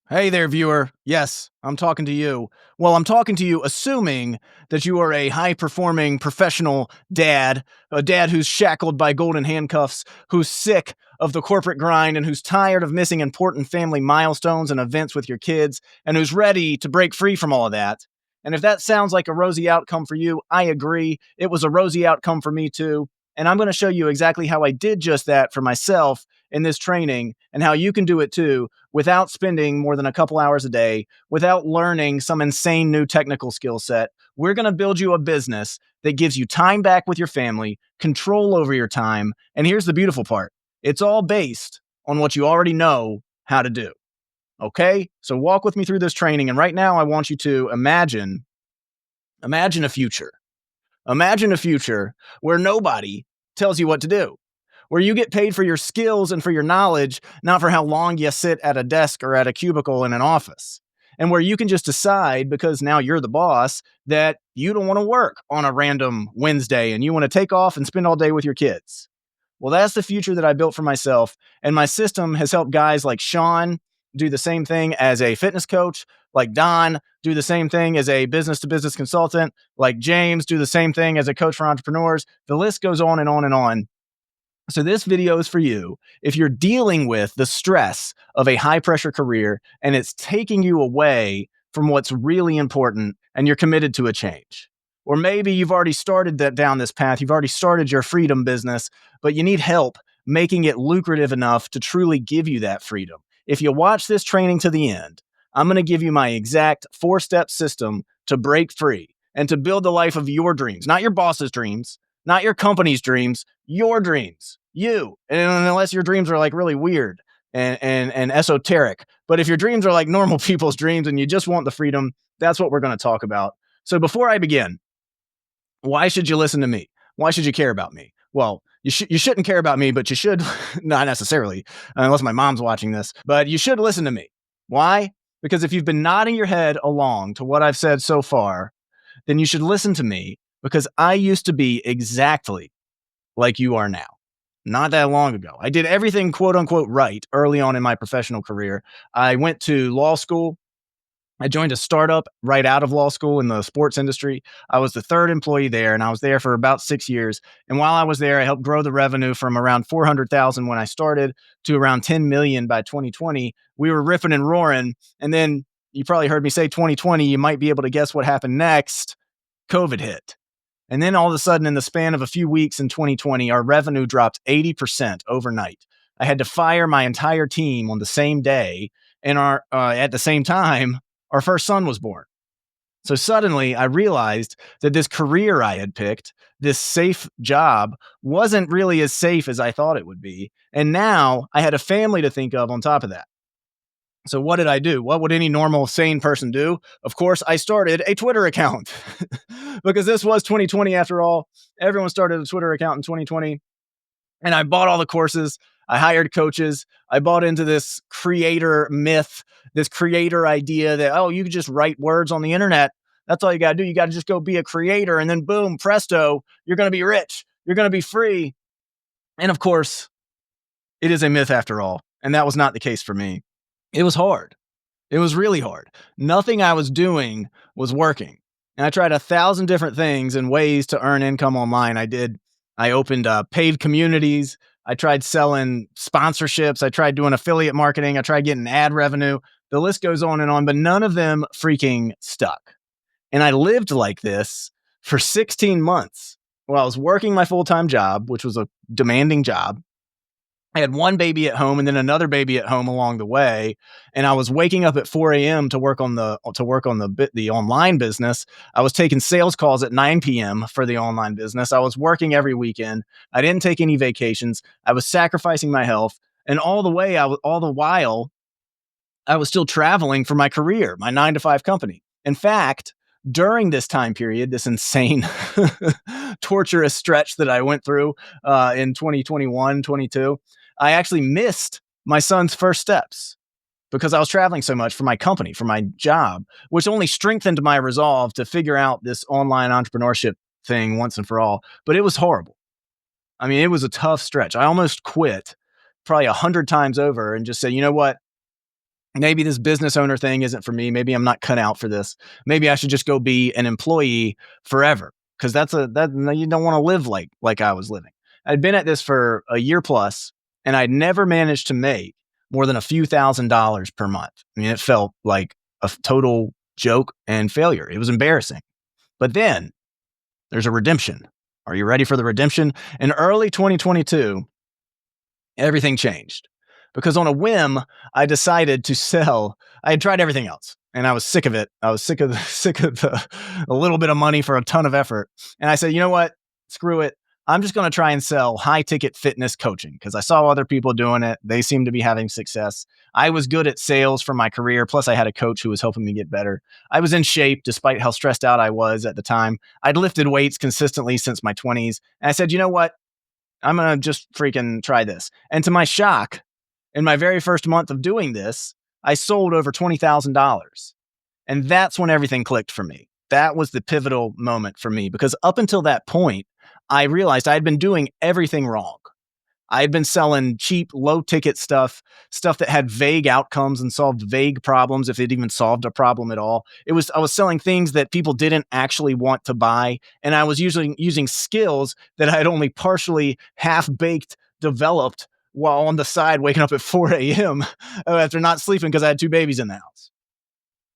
Hey there, viewer. Yes, I'm talking to you. Well, I'm talking to you assuming that you are a high performing professional dad, a dad who's shackled by golden handcuffs, who's sick of the corporate grind, and who's tired of missing important family milestones and events with your kids, and who's ready to break free from all of that. And if that sounds like a rosy outcome for you, I agree. It was a rosy outcome for me too. And I'm going to show you exactly how I did just that for myself in this training and how you can do it too without spending more than a couple hours a day, without learning some insane new technical skill set. We're going to build you a business that gives you time back with your family, control over your time. And here's the beautiful part, it's all based on what you already know how to do. Okay? So walk with me through this training. And right now, I want you to imagine a future. Imagine a future where nobody tells you what to do, where you get paid for your skills and for your knowledge, not for how long you sit at a desk or at a cubicle in an office. And where you can just decide, because now you're the boss, that you don't want to work on a random Wednesday and you want to take off and spend all day with your kids. Well, that's the future that I built for myself. And my system has helped guys like Sean do the same thing as a fitness coach, like Don do the same thing as a business to business consultant, like James do the same thing as a coach for entrepreneurs. The list goes on and on and on. So this video is for you if you're dealing with the stress of a high pressure career and it's taking you away from what's really important and you're committed to a change. Or maybe you've already started down this path, you've already started your freedom business, but you need help making it lucrative enough to truly give you that freedom. If you watch this training to the end, I'm going to give you my exact 4-step system to break free and to build the life of your dreams, not your boss's dreams, not your company's dreams, your dreams, you. And unless your dreams are like really weird and esoteric. But if your dreams are like normal people's dreams and you just want the freedom, that's what we're going to talk about. So before I begin, why should you listen to me? Why should you care about me? Well, you shouldn't care about me, but you should, not necessarily, unless my mom's watching this, but you should listen to me. Why? Because if you've been nodding your head along to what I've said so far, then you should listen to me because I used to be exactly like you are now. Not that long ago. I did everything quote unquote right early on in my professional career. I went to law school. I joined a startup right out of law school in the sports industry. I was the third employee there, and I was there for about 6 years. And while I was there, I helped grow the revenue from around 400,000 when I started to around 10 million by 2020. We were ripping and roaring. And then you probably heard me say 2020. You might be able to guess what happened next. COVID hit. And then all of a sudden, in the span of a few weeks in 2020, our revenue dropped 80% overnight. I had to fire my entire team on the same day. And at the same time, our first son was born. So suddenly I realized that this career I had picked, this safe job, wasn't really as safe as I thought it would be. And now I had a family to think of on top of that. So what did I do? What would any normal, sane person do? Of course, I started a Twitter account because this was 2020 after all. Everyone started a Twitter account in 2020. And I bought all the courses. I hired coaches. I bought into this creator myth, this creator idea that, oh, you could just write words on the internet. That's all you got to do. You got to just go be a creator. And then boom, presto, you're going to be rich. You're going to be free. And of course, it is a myth after all. And that was not the case for me. It was hard. It was really hard. Nothing I was doing was working. And I tried 1,000 different things and ways to earn income online. I opened paid communities. I tried selling sponsorships. I tried doing affiliate marketing. I tried getting ad revenue. The list goes on and on, but none of them freaking stuck. And I lived like this for 16 months while I was working my full-time job, which was a demanding job. I had one baby at home and then another baby at home along the way. And I was waking up at 4 a.m. to work on the online business. I was taking sales calls at 9 p.m. for the online business. I was working every weekend. I didn't take any vacations. I was sacrificing my health. And all the while, I was still traveling for my career, my 9-to-5 company. In fact, during this time period, this insane, torturous stretch that I went through in 2021, 22, I actually missed my son's first steps because I was traveling so much for my company, for my job, which only strengthened my resolve to figure out this online entrepreneurship thing once and for all. But it was horrible. I mean, it was a tough stretch. I almost quit probably 100 times over and just said, you know what? maybe this business owner thing isn't for me. Maybe I'm not cut out for this. Maybe I should just go be an employee forever, because that you don't want to live like I was living. I'd been at this for a year plus, and I'd never managed to make more than a few $1,000s per month. I mean, it felt like a total joke and failure. It was embarrassing. But then there's a redemption. Are you ready for the redemption? In early 2022, everything changed because on a whim, I decided to sell. I had tried everything else and I was sick of it. I was sick of a little bit of money for a ton of effort. And I said, you know what? Screw it. I'm just going to try and sell high ticket fitness coaching because I saw other people doing it. They seemed to be having success. I was good at sales for my career. Plus, I had a coach who was helping me get better. I was in shape despite how stressed out I was at the time. I'd lifted weights consistently since my 20s. And I said, you know what? I'm going to just freaking try this. And to my shock, in my very first month of doing this, I sold over $20,000. And that's when everything clicked for me. That was the pivotal moment for me because up until that point, I realized I had been doing everything wrong. I had been selling cheap, low ticket stuff that had vague outcomes and solved vague problems if it even solved a problem at all. I was selling things that people didn't actually want to buy. And I was using skills that I had only partially half baked developed while on the side waking up at 4 a.m. after not sleeping because I had two babies in the house.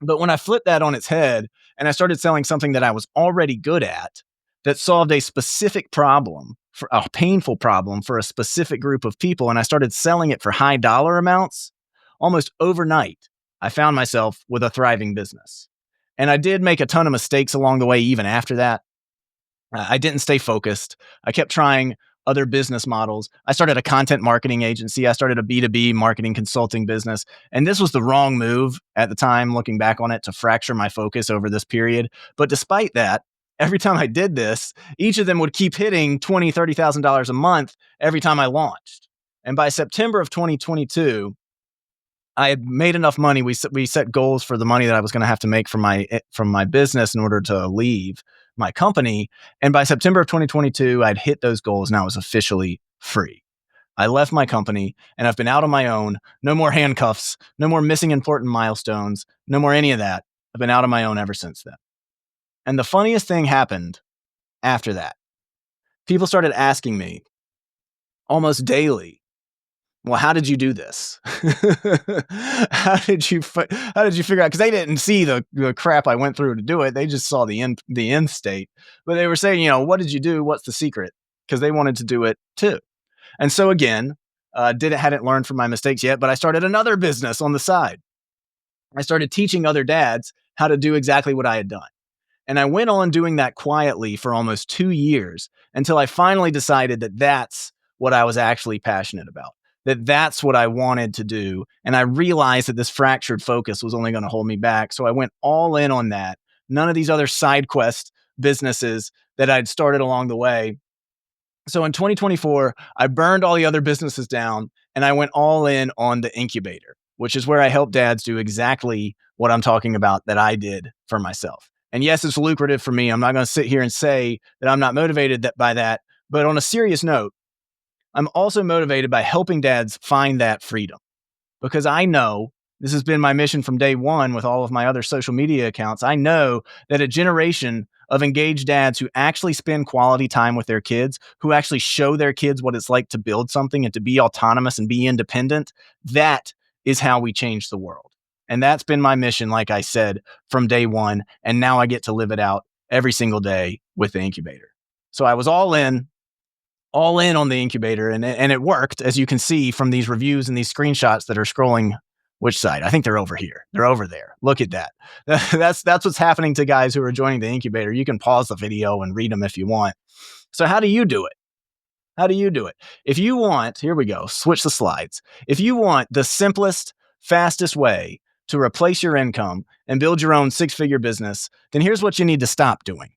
But when I flipped that on its head and I started selling something that I was already good at that solved a specific problem, for a painful problem for a specific group of people, and I started selling it for high dollar amounts, almost overnight, I found myself with a thriving business. And I did make a ton of mistakes along the way, even after that. I didn't stay focused. I kept trying other business models. I started a content marketing agency. I started a B2B marketing consulting business. And this was the wrong move at the time, looking back on it, to fracture my focus over this period. But despite that, every time I did this, each of them would keep hitting $20,000, $30,000 a month every time I launched. And by September of 2022, I had made enough money. We set goals for the money that I was going to have to make from my business in order to leave my company. And by September of 2022, I'd hit those goals and I was officially free. I left my company and I've been out on my own. No more handcuffs, no more missing important milestones, no more any of that. I've been out on my own ever since then. And the funniest thing happened after that. People started asking me almost daily, well, how did you do this? how did you figure out? Because they didn't see the crap I went through to do it. They just saw the end state. But they were saying, what did you do? What's the secret? Because they wanted to do it too. And so again, hadn't learned from my mistakes yet, but I started another business on the side. I started teaching other dads how to do exactly what I had done. And I went on doing that quietly for almost 2 years until I finally decided that that's what I was actually passionate about, that that's what I wanted to do. And I realized that this fractured focus was only going to hold me back. So I went all in on that. None of these other side quest businesses that I'd started along the way. So in 2024, I burned all the other businesses down and I went all in on the incubator, which is where I help dads do exactly what I'm talking about that I did for myself. And yes, it's lucrative for me. I'm not going to sit here and say that I'm not motivated by that. But on a serious note, I'm also motivated by helping dads find that freedom, because I know this has been my mission from day one with all of my other social media accounts. I know that a generation of engaged dads who actually spend quality time with their kids, who actually show their kids what it's like to build something and to be autonomous and be independent, that is how we change the world. And that's been my mission, like I said, from day one. And now I get to live it out every single day with the incubator. So I was all in on the incubator, and it worked, as you can see from these reviews and these screenshots that are scrolling. Which side? I think they're over here. They're over there. Look at that. That's what's happening to guys who are joining the incubator. You can pause the video and read them if you want. So how do you do it? How do you do it? If you want, here we go, switch the slides. If you want the simplest, fastest way to replace your income and build your own six-figure business, then here's what you need to stop doing.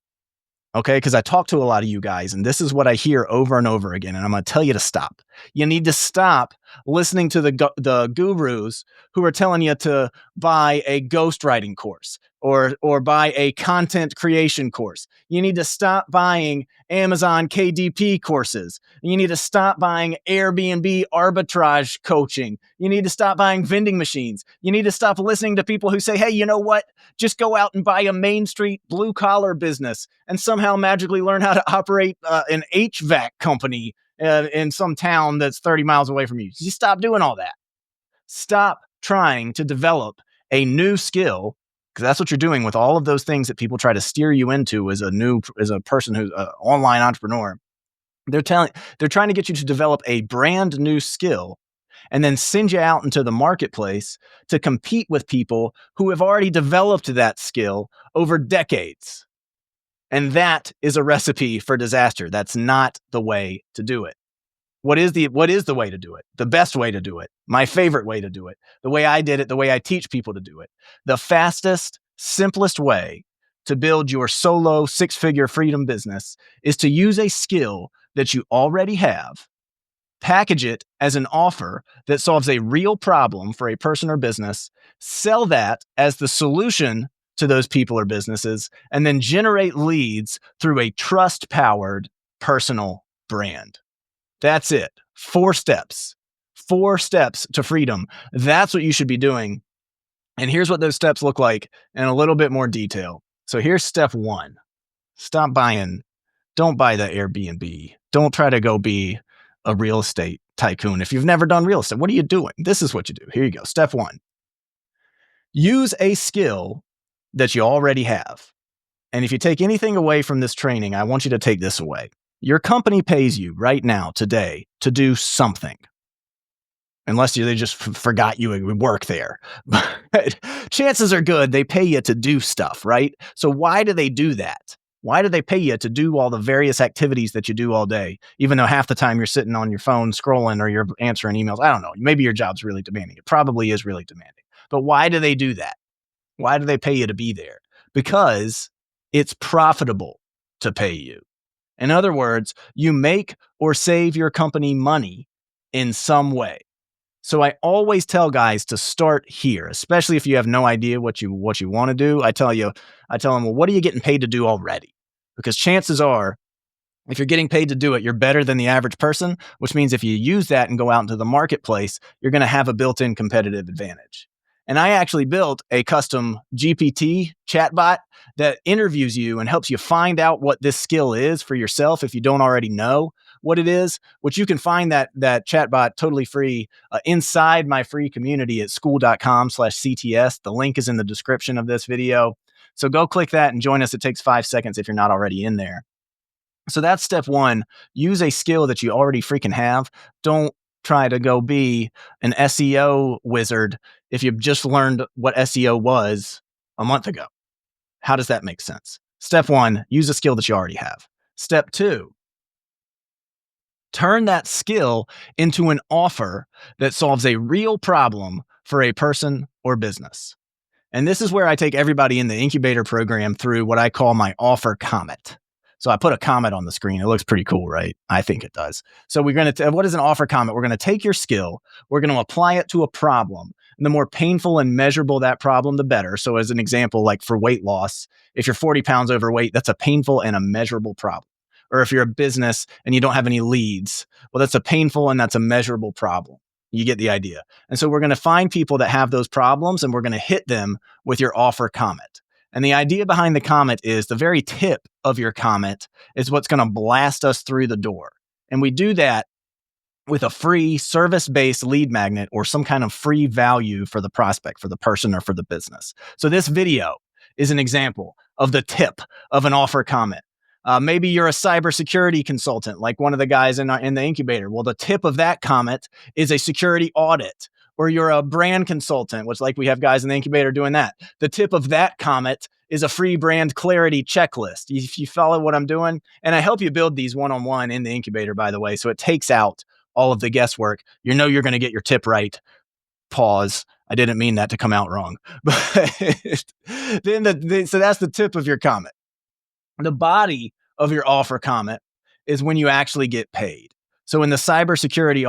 Okay, because I talk to a lot of you guys, and this is what I hear over and over again, and I'm going to tell you to stop. You need to stop listening to the gurus who are telling you to buy a ghostwriting course, or buy a content creation course. You need to stop buying Amazon KDP courses. You need to stop buying Airbnb arbitrage coaching. You need to stop buying vending machines. You need to stop listening to people who say, hey, you know what? Just go out and buy a Main Street blue collar business and somehow magically learn how to operate an HVAC company in some town that's 30 miles away from you. You stop doing all that. Stop trying to develop a new skill, because that's what you're doing with all of those things that people try to steer you into as a person who's an online entrepreneur. They're trying to get you to develop a brand new skill and then send you out into the marketplace to compete with people who have already developed that skill over decades. And that is a recipe for disaster. That's not the way to do it. What is the way to do it? The best way to do it. My favorite way to do it. The way I did it, the way I teach people to do it. The fastest, simplest way to build your solo six-figure freedom business is to use a skill that you already have, package it as an offer that solves a real problem for a person or business, sell that as the solution to those people or businesses, and then generate leads through a trust-powered personal brand. That's it. 4 steps. 4 steps to freedom. That's what you should be doing. And here's what those steps look like in a little bit more detail. So here's step 1. Stop buying. Don't buy the Airbnb. Don't try to go be a real estate tycoon. If you've never done real estate, what are you doing? This is what you do. Here you go. Step 1. Use a skill that you already have. And if you take anything away from this training, I want you to take this away. Your company pays you right now, today, to do something. Unless they just forgot you would work there. But chances are good they pay you to do stuff, right? So why do they do that? Why do they pay you to do all the various activities that you do all day, even though half the time you're sitting on your phone scrolling or you're answering emails? I don't know. Maybe your job's really demanding. It probably is really demanding. But why do they do that? Why do they pay you to be there? Because it's profitable to pay you. In other words, you make or save your company money in some way. So I always tell guys to start here, especially if you have no idea what you want to do. I tell them, well, what are you getting paid to do already? Because chances are, if you're getting paid to do it, you're better than the average person, which means if you use that and go out into the marketplace, you're going to have a built-in competitive advantage. And I actually built a custom GPT chatbot that interviews you and helps you find out what this skill is for yourself if you don't already know what it is, which you can find that chatbot totally free inside my free community at skool.com/CTS. The link is in the description of this video. So go click that and join us. It takes 5 seconds if you're not already in there. So that's step 1. Use a skill that you already freaking have. Don't try to go be an SEO wizard if you've just learned what SEO was a month ago. How does that make sense? Step 1, use a skill that you already have. Step 2, turn that skill into an offer that solves a real problem for a person or business. And this is where I take everybody in the incubator program through what I call my offer comet. So I put a comet on the screen. It looks pretty cool, right? I think it does. So we're going to, what is an offer comet? We're going to take your skill, we're going to apply it to a problem. And the more painful and measurable that problem, the better. So as an example, like for weight loss, if you're 40 pounds overweight, that's a painful and a measurable problem. Or if you're a business and you don't have any leads, well, that's a painful and that's a measurable problem. You get the idea. And so we're going to find people that have those problems and we're going to hit them with your offer comet. And the idea behind the comet is the very tip of your comet is what's going to blast us through the door. And we do that with a free service-based lead magnet or some kind of free value for the prospect, for the person or for the business. So this video is an example of the tip of an offer comet. Maybe you're a cybersecurity consultant, like one of the guys in the incubator. Well, the tip of that comet is a security audit. Or you're a brand consultant, which like we have guys in the incubator doing that. The tip of that comet is a free brand clarity checklist. If you follow what I'm doing, and I help you build these one-on-one in the incubator, by the way, so it takes out all of the guesswork. You know you're going to get your tip right. Pause. I didn't mean that to come out wrong. But then so that's the tip of your comet. The body of your offer comet is when you actually get paid. So in the cybersecurity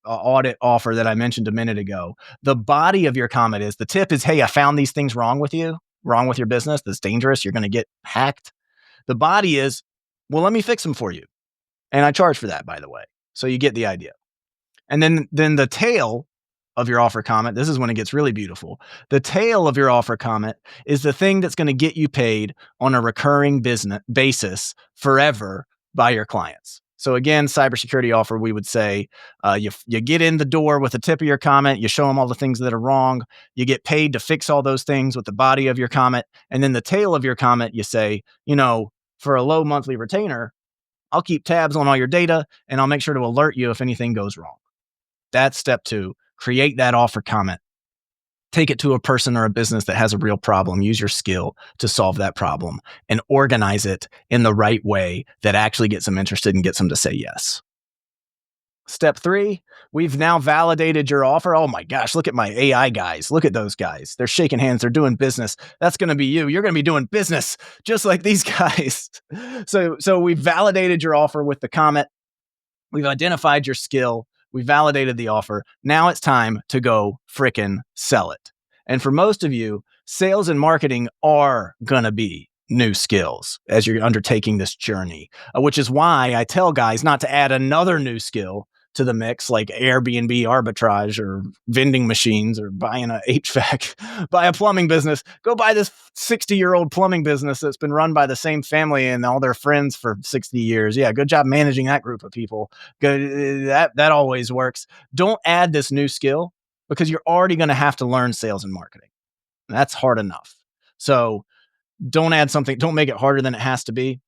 audit offer that I mentioned a minute ago, the body of your comet is, the tip is, hey, I found these things wrong with you. wrong with your business that's dangerous, you're going to get hacked. The body is, well, let me fix them for you. And I charge for that, by the way. So you get the idea. And then the tail of your offer comment, this is when it gets really beautiful. The tail of your offer comment is the thing that's going to get you paid on a recurring business basis forever by your clients. So again, cybersecurity offer, we would say you get in the door with the tip of your comment, you show them all the things that are wrong, you get paid to fix all those things with the body of your comment, and then the tail of your comment, you say, for a low monthly retainer, I'll keep tabs on all your data and I'll make sure to alert you if anything goes wrong. That's step 2. Create that offer comment. Take it to a person or a business that has a real problem. Use your skill to solve that problem and organize it in the right way that actually gets them interested and gets them to say yes. Step 3, we've now validated your offer. Oh my gosh, look at my AI guys. Look at those guys. They're shaking hands. They're doing business. That's going to be you. You're going to be doing business just like these guys. So we've validated your offer with the comment. We've identified your skill. We validated the offer. Now it's time to go frickin' sell it. And for most of you, sales and marketing are going to be new skills as you're undertaking this journey, which is why I tell guys not to add another new skill to the mix, like Airbnb arbitrage or vending machines or buying a HVAC, buy a plumbing business. Go buy this 60-year-old plumbing business that's been run by the same family and all their friends for 60 years. Yeah, good job managing that group of people. Good, that always works. Don't add this new skill because you're already going to have to learn sales and marketing. That's hard enough. So don't add something. Don't make it harder than it has to be.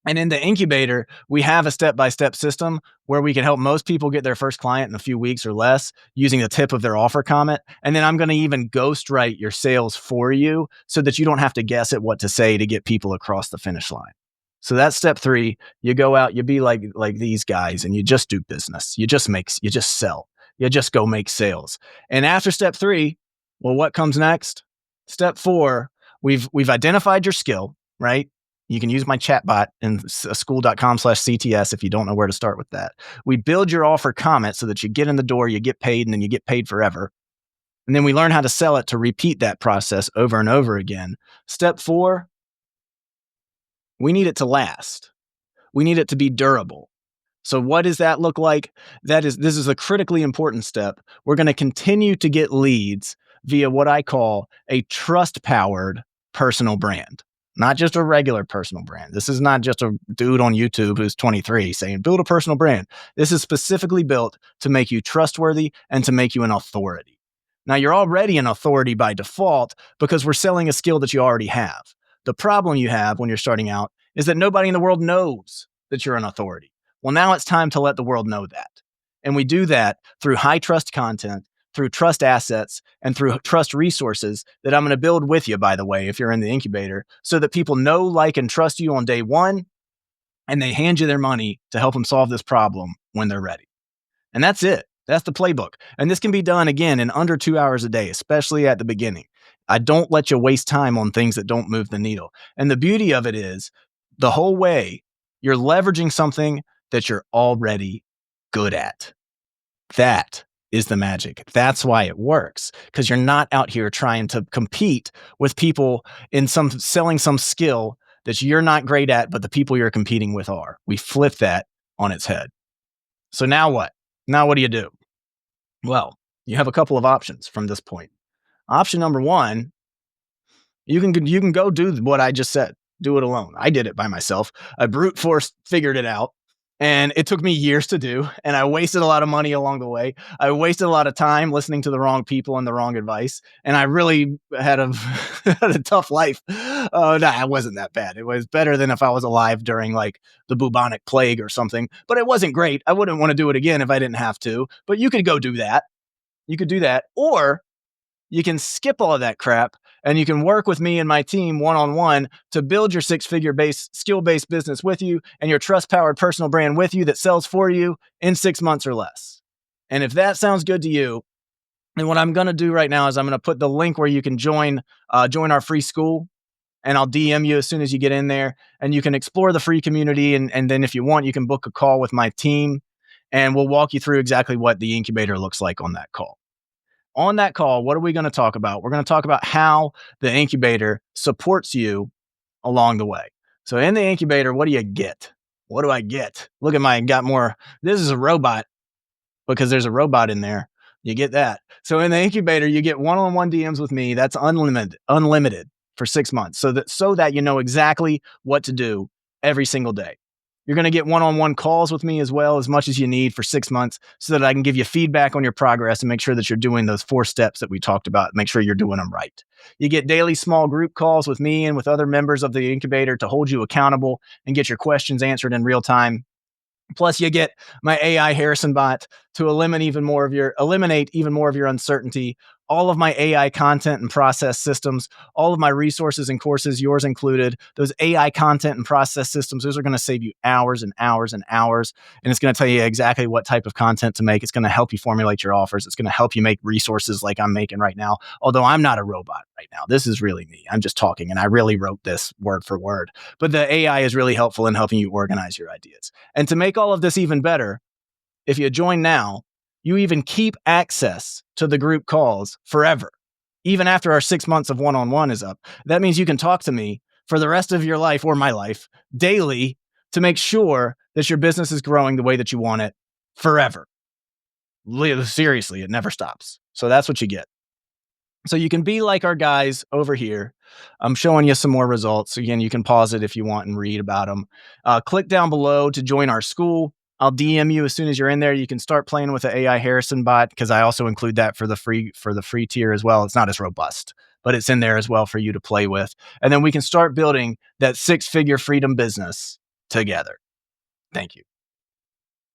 And in the incubator, we have a step-by-step system where we can help most people get their first client in a few weeks or less using the tip of their offer comment. And then I'm going to even ghostwrite your sales for you so that you don't have to guess at what to say to get people across the finish line. So that's step 3. You go out, you be like these guys, and you just do business. You just sell. You just go make sales. And after step 3, well, what comes next? Step 4, we've identified your skill, right? You can use my chatbot in skool.com/CTS if you don't know where to start with that. We build your offer comment so that you get in the door, you get paid, and then you get paid forever. And then we learn how to sell it to repeat that process over and over again. Step 4, we need it to last. We need it to be durable. So what does that look like? This is a critically important step. We're going to continue to get leads via what I call a trust-powered personal brand. Not just a regular personal brand. This is not just a dude on YouTube who's 23 saying, build a personal brand. This is specifically built to make you trustworthy and to make you an authority. Now, you're already an authority by default because we're selling a skill that you already have. The problem you have when you're starting out is that nobody in the world knows that you're an authority. Well, now it's time to let the world know that. And we do that through high trust content, through trust assets, and through trust resources that I'm going to build with you, by the way, if you're in the incubator, so that people know, like, and trust you on day one, and they hand you their money to help them solve this problem when they're ready. And that's it. That's the playbook. And this can be done, again, in under 2 hours a day, especially at the beginning. I don't let you waste time on things that don't move the needle. And the beauty of it is, the whole way, you're leveraging something that you're already good at. That is the magic. That's why it works, because you're not out here trying to compete with people in selling some skill that you're not great at, but the people you're competing with are. We flip that on its head. So now what? Now what do you do? Well, you have a couple of options from this point. Option number 1, you can go do what I just said. Do it alone. I did it by myself. I brute force figured it out. And it took me years to do. And I wasted a lot of money along the way. I wasted a lot of time listening to the wrong people and the wrong advice. And I really had had a tough life. It wasn't that bad. It was better than if I was alive during like the bubonic plague or something. But it wasn't great. I wouldn't want to do it again if I didn't have to. But you could go do that. You could do that. Or you can skip all of that crap and you can work with me and my team one-on-one to build your 6-figure skill-based business with you and your trust-powered personal brand with you that sells for you in 6 months or less. And if that sounds good to you, then what I'm going to do right now is I'm going to put the link where you can join our free school, and I'll DM you as soon as you get in there, and you can explore the free community. And then if you want, you can book a call with my team and we'll walk you through exactly what the incubator looks like on that call. On that call, what are we going to talk about? We're going to talk about how the incubator supports you along the way. So in the incubator, what do you get? What do I get? Look at mine. Got more. This is a robot because there's a robot in there. You get that. So in the incubator, you get one-on-one DMs with me. That's unlimited for 6 months. So that you know exactly what to do every single day. You're going to get one-on-one calls with me as well, as much as you need for 6 months, so that I can give you feedback on your progress and make sure that you're doing those 4 steps that we talked about. Make sure you're doing them right. You get daily small group calls with me and with other members of the incubator to hold you accountable and get your questions answered in real time. Plus, you get my AI Harrison bot to eliminate even more of your uncertainty. All of my AI content and process systems, all of my resources and courses, yours included. Those AI content and process systems, those are going to save you hours and hours and hours. And it's going to tell you exactly what type of content to make. It's going to help you formulate your offers. It's going to help you make resources like I'm making right now. Although I'm not a robot right now. This is really me. I'm just talking, and I really wrote this word for word. But the AI is really helpful in helping you organize your ideas. And to make all of this even better, if you join now, you even keep access to the group calls forever, even after our 6 months of one-on-one is up. That means you can talk to me for the rest of your life, or my life, daily, to make sure that your business is growing the way that you want it forever. Seriously, it never stops. So that's what you get. So you can be like our guys over here. I'm showing you some more results. Again, you can pause it if you want and read about them. Click down below to join our school. I'll DM you as soon as you're in there. You can start playing with the AI Harrison bot, because I also include that for the free tier as well. It's not as robust, but it's in there as well for you to play with. And then we can start building that 6-figure freedom business together. Thank you.